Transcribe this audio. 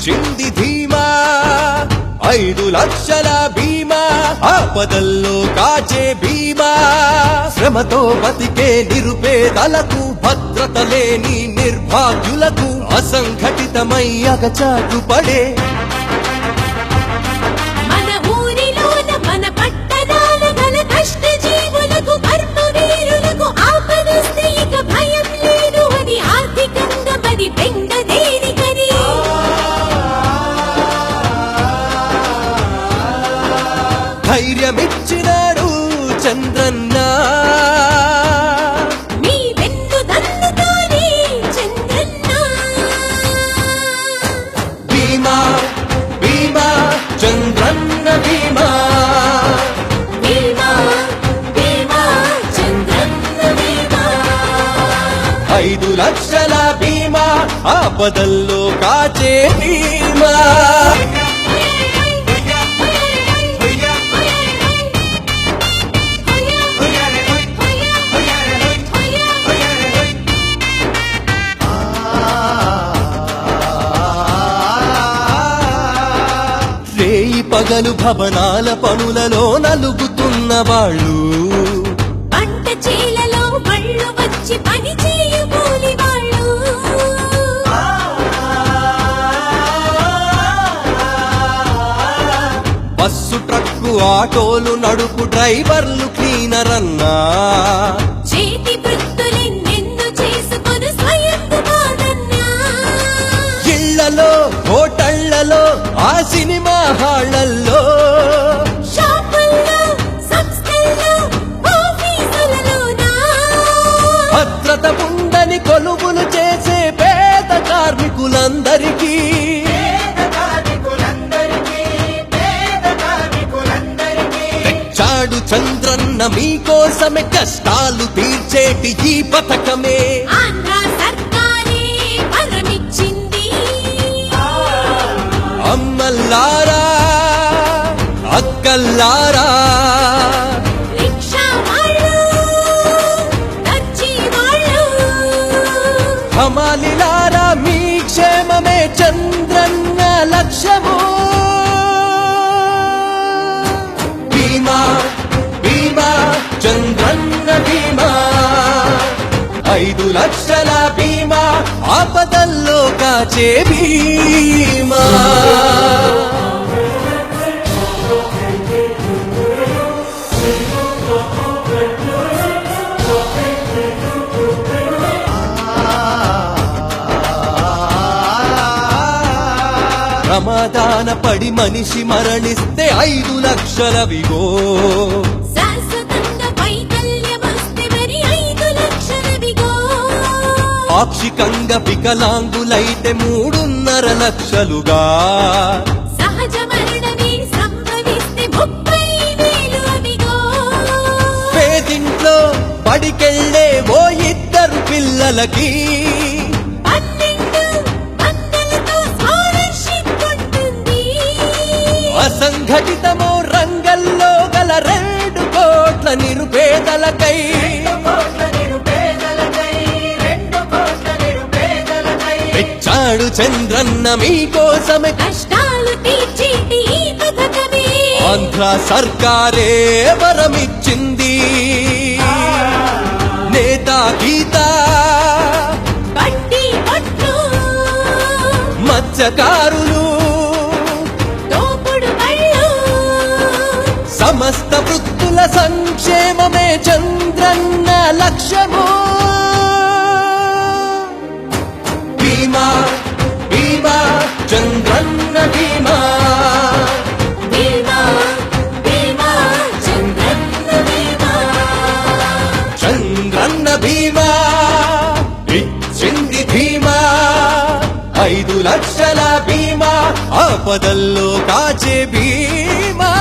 ఇచ్చింది ధీమా 5 లక్షల బీమా ఆపదల్లో కాచే బీమా శ్రమతో బతికే నిరుపేదలకు భద్రత లేని నిర్భాగ్యులకు అసంఘటితమై అగచాటు పడే మన ఊరిలోన మన పట్టణాల గల కష్ట జీవులకు కర్మవీరులకు ఆపదొస్తే ఇక భయం లేదు అని ఆర్థికంగా మరి బెంగ దేనికని ధైర్యమిచ్చినాడు చంద్రన్న మీ వెన్ను దన్నుతానే చంద్రన్న బీమా బీమా చంద్రన్న బీమా బీమా బీమా చంద్రన్న బీమా 5 లక్షల బీమా ఆపదల్లో కాచే బీమా రేయి పగలు భవనాల పనులలో నలుగుతున్న వాళ్ళు పంట చేలలో బళ్ళు వచ్చి పని చేయు కూలి వాళ్ళు బస్సు ట్రక్కు ఆటోలు నడుపు డ్రైవర్లు క్లీనర్ అన్నా చేతి వృత్తులెన్నెన్నో చేసుకొని స్వయంకు కాదన్నా ఇళ్లలో హోటళ్లలో ఆ సినిమా హాళ్లలో షాపుల్లో సంస్థల్లో ఆఫీసులలోనా భద్రత ఉందని కొలువులు చేసే పేద కార్మికులందరికీ తెచ్చాడు చంద్రన్న మీకోసమే కష్టాలు తీర్చేటి ఈ పథకమే ఆంధ్ర సర్కారే వరమిచ్చింది అమ్మల్లారా అక్కల్లారా రిక్షా వాళ్ళు దర్జీ వాళ్ళు హమాలిలారా మీ క్షేమమే చంద్రన్న లక్ష్యము బీమా బీమా చంద్రన్న బీమా 5 లక్షల బీమా ఆపదల్లో కాచే బీమా ప్రమాదాన పడి మనిషి మరణిస్తే 5 లక్షలవిగో శాశ్వతంగా వైకల్యమొస్తే మరి 5 లక్షలవిగో పాక్షికంగా వికలాంగులైతే 3.5 లక్షలుగా సహజ మరణమే సంభవిస్తే 30,000 అవిగో పేదింట్లో బడికెళ్ళే ఓ 2 పిల్లలకి 12 వందలతో స్కాలర్షిప్ ఉంటుంది అసంఘటితమో రంగంలో గల 2 కోట్ల నిరుపేదలకై తెచ్చాడు చంద్రన్న మీకోసమే కష్టాలు తీర్చేటి ఈ పథకమే ఆంధ్ర సర్కారే వరమిచ్చింది నేత గీత బడ్డీ కొట్లు మత్స్యకారులు తోపుడు బళ్ళు సమస్త వృత్తుల సంక్షేమమే చంద్రన్న లక్ష్యము బీమా బీమా చంద్రన్న బీమా బీమా బీమా చంద్రన్న బీమా చంద్రన్న బీమా ఇచ్చింది ధీమా 5 లక్షల బీమా ఆపదల్లో కాచే బీమా